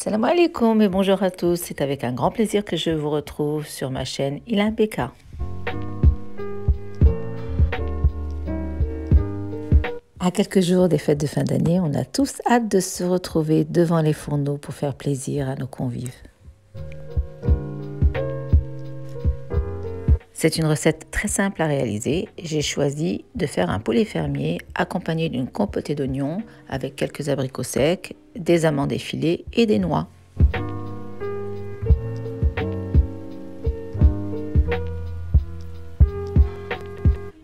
Salam alaikum et bonjour à tous, c'est avec un grand plaisir que je vous retrouve sur ma chaîne Ilham Beka. À quelques jours des fêtes de fin d'année, on a tous hâte de se retrouver devant les fourneaux pour faire plaisir à nos convives. C'est une recette très simple à réaliser. J'ai choisi de faire un poulet fermier accompagné d'une compotée d'oignons avec quelques abricots secs, des amandes effilées et des noix.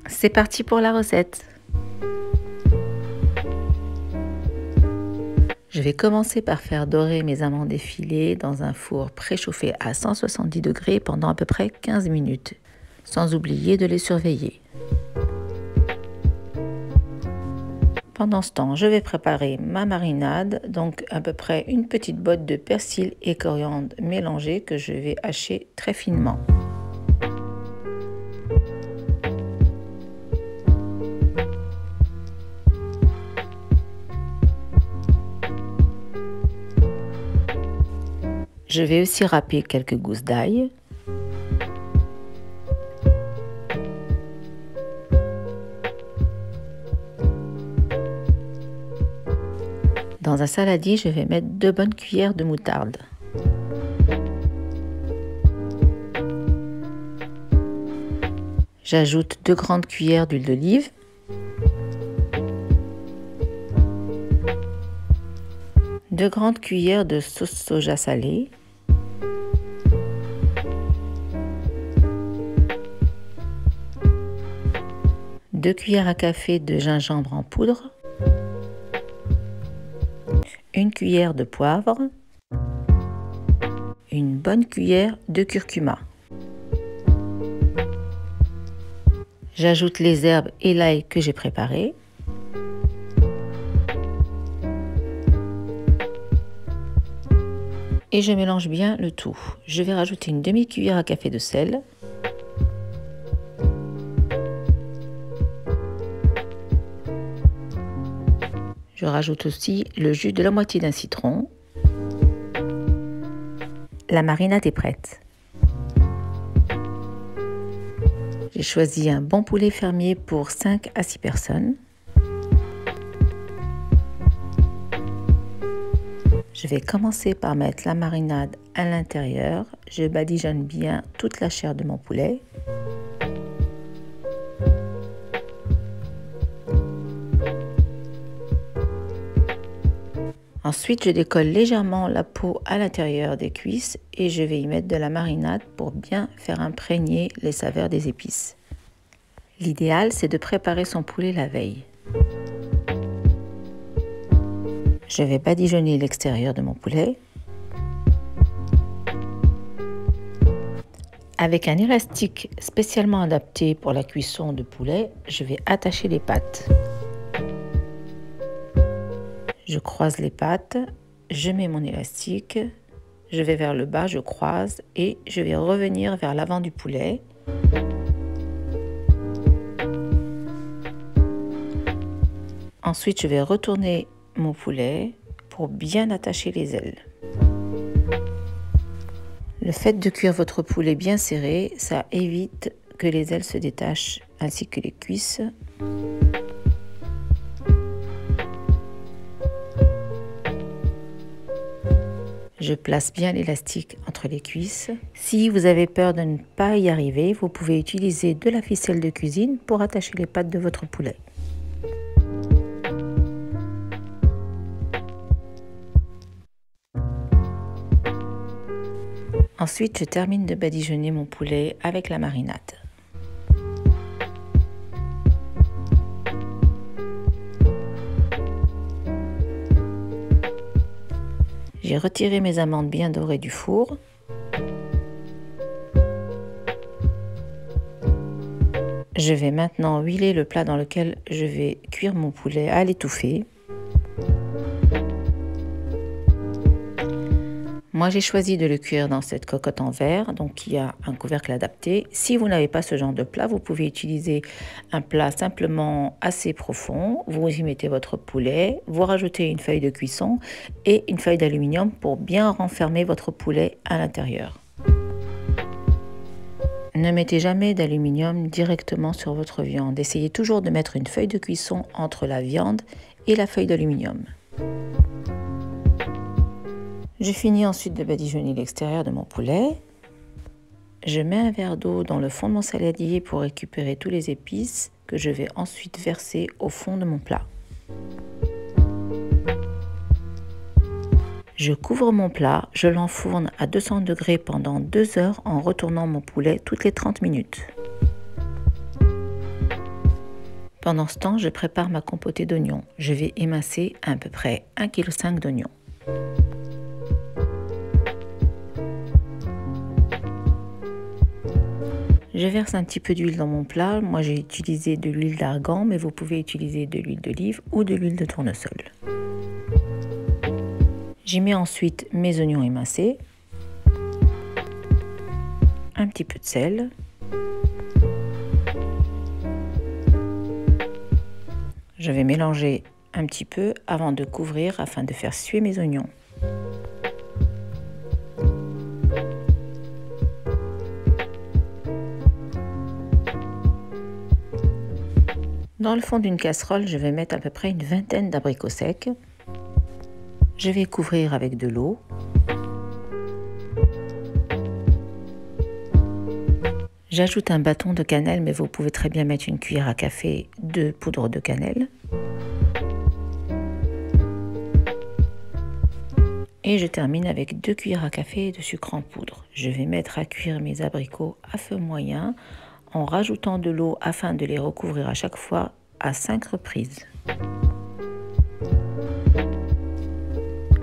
C'est parti pour la recette. Je vais commencer par faire dorer mes amandes effilées dans un four préchauffé à 170 degrés pendant à peu près 15 minutes, sans oublier de les surveiller. Pendant ce temps, je vais préparer ma marinade, donc à peu près une petite botte de persil et coriandre mélangés que je vais hacher très finement. Je vais aussi râper quelques gousses d'ail. Dans un saladier, je vais mettre 2 bonnes cuillères de moutarde. J'ajoute 2 grandes cuillères d'huile d'olive. Deux grandes cuillères de sauce soja salée. 2 cuillères à café de gingembre en poudre. 1 cuillère de poivre. Une bonne cuillère de curcuma. J'ajoute les herbes et l'ail que j'ai préparé. Et je mélange bien le tout. Je vais rajouter une demi-cuillère à café de sel. Je rajoute aussi le jus de la moitié d'un citron. La marinade est prête. J'ai choisi un bon poulet fermier pour 5 à 6 personnes. Je vais commencer par mettre la marinade à l'intérieur. Je badigeonne bien toute la chair de mon poulet. Ensuite, je décolle légèrement la peau à l'intérieur des cuisses et je vais y mettre de la marinade pour bien faire imprégner les saveurs des épices. L'idéal, c'est de préparer son poulet la veille. Je vais badigeonner l'extérieur de mon poulet. Avec un élastique spécialement adapté pour la cuisson de poulet, je vais attacher les pattes. Je croise les pattes, je mets mon élastique, je vais vers le bas, je croise et je vais revenir vers l'avant du poulet. Ensuite, je vais retourner mon poulet pour bien attacher les ailes. Le fait de cuire votre poulet bien serré, ça évite que les ailes se détachent ainsi que les cuisses. Je place bien l'élastique entre les cuisses. Si vous avez peur de ne pas y arriver, vous pouvez utiliser de la ficelle de cuisine pour attacher les pattes de votre poulet. Ensuite, je termine de badigeonner mon poulet avec la marinade. J'ai retiré mes amandes bien dorées du four. Je vais maintenant huiler le plat dans lequel je vais cuire mon poulet à l'étouffée. Moi, j'ai choisi de le cuire dans cette cocotte en verre, donc qui a un couvercle adapté. Si vous n'avez pas ce genre de plat, vous pouvez utiliser un plat simplement assez profond. Vous y mettez votre poulet, vous rajoutez une feuille de cuisson et une feuille d'aluminium pour bien renfermer votre poulet à l'intérieur. Ne mettez jamais d'aluminium directement sur votre viande. Essayez toujours de mettre une feuille de cuisson entre la viande et la feuille d'aluminium. Je finis ensuite de badigeonner l'extérieur de mon poulet. Je mets un verre d'eau dans le fond de mon saladier pour récupérer tous les épices que je vais ensuite verser au fond de mon plat. Je couvre mon plat, je l'enfourne à 200 degrés pendant 2 heures en retournant mon poulet toutes les 30 minutes. Pendant ce temps, je prépare ma compotée d'oignons. Je vais émincer à peu près 1,5 kg d'oignons. Je verse un petit peu d'huile dans mon plat. Moi, j'ai utilisé de l'huile d'argan, mais vous pouvez utiliser de l'huile d'olive ou de l'huile de tournesol. J'y mets ensuite mes oignons émincés, un petit peu de sel, je vais mélanger un petit peu avant de couvrir afin de faire suer mes oignons. Dans le fond d'une casserole, je vais mettre à peu près une vingtaine d'abricots secs. Je vais couvrir avec de l'eau. J'ajoute un bâton de cannelle, mais vous pouvez très bien mettre une cuillère à café de poudre de cannelle. Et je termine avec 2 cuillères à café de sucre en poudre. Je vais mettre à cuire mes abricots à feu moyen en rajoutant de l'eau afin de les recouvrir à chaque fois à 5 reprises.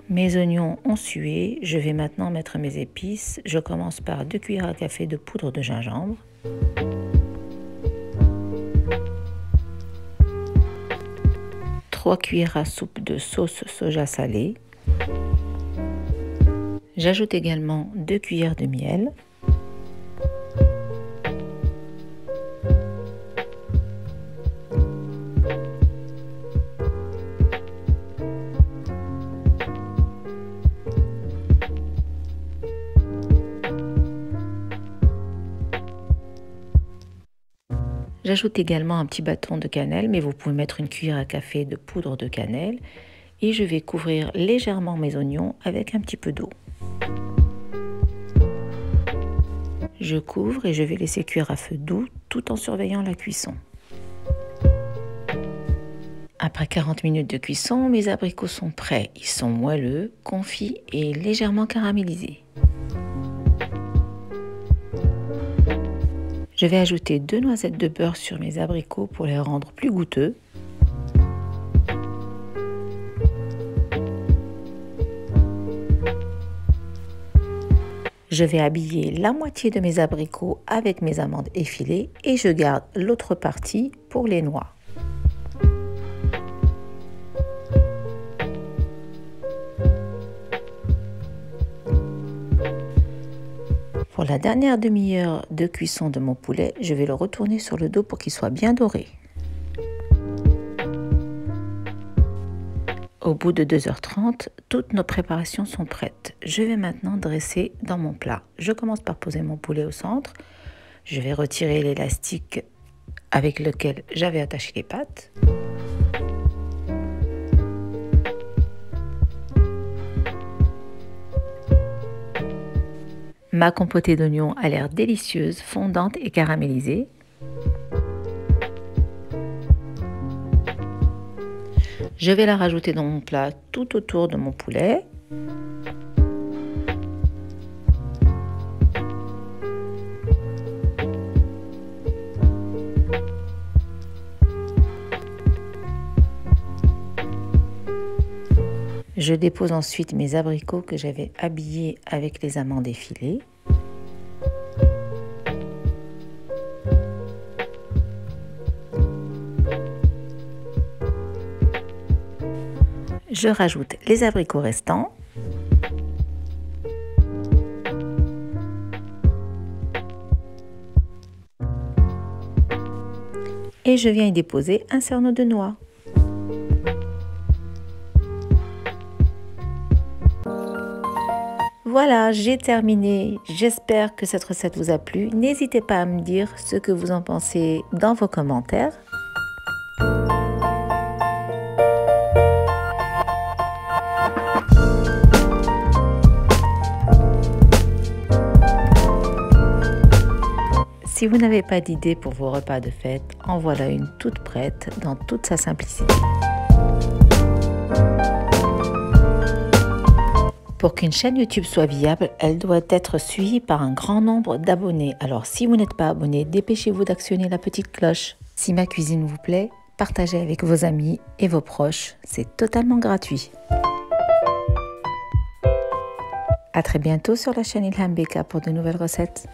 Mes oignons ont sué, je vais maintenant mettre mes épices. Je commence par 2 cuillères à café de poudre de gingembre. Trois cuillères à soupe de sauce soja salée. J'ajoute également 2 cuillères de miel. J'ajoute également un petit bâton de cannelle, mais vous pouvez mettre une cuillère à café de poudre de cannelle. Et je vais couvrir légèrement mes oignons avec un petit peu d'eau. Je couvre et je vais laisser cuire à feu doux tout en surveillant la cuisson. Après 40 minutes de cuisson, mes abricots sont prêts. Ils sont moelleux, confits et légèrement caramélisés. Je vais ajouter 2 noisettes de beurre sur mes abricots pour les rendre plus goûteux. Je vais habiller la moitié de mes abricots avec mes amandes effilées et je garde l'autre partie pour les noix. Pour la dernière demi-heure de cuisson de mon poulet, je vais le retourner sur le dos pour qu'il soit bien doré. Au bout de 2h30, toutes nos préparations sont prêtes. Je vais maintenant dresser dans mon plat. Je commence par poser mon poulet au centre. Je vais retirer l'élastique avec lequel j'avais attaché les pattes. Ma compotée d'oignons a l'air délicieuse, fondante et caramélisée. Je vais la rajouter dans mon plat tout autour de mon poulet. Je dépose ensuite mes abricots que j'avais habillés avec les amandes effilées. Je rajoute les abricots restants. et je viens y déposer un cerneau de noix. Voilà, j'ai terminé. J'espère que cette recette vous a plu. N'hésitez pas à me dire ce que vous en pensez dans vos commentaires. Si vous n'avez pas d'idée pour vos repas de fête, en voilà une toute prête dans toute sa simplicité. Pour qu'une chaîne YouTube soit viable, elle doit être suivie par un grand nombre d'abonnés. Alors si vous n'êtes pas abonné, dépêchez-vous d'actionner la petite cloche. Si ma cuisine vous plaît, partagez avec vos amis et vos proches. C'est totalement gratuit. À très bientôt sur la chaîne Ilham Beka pour de nouvelles recettes.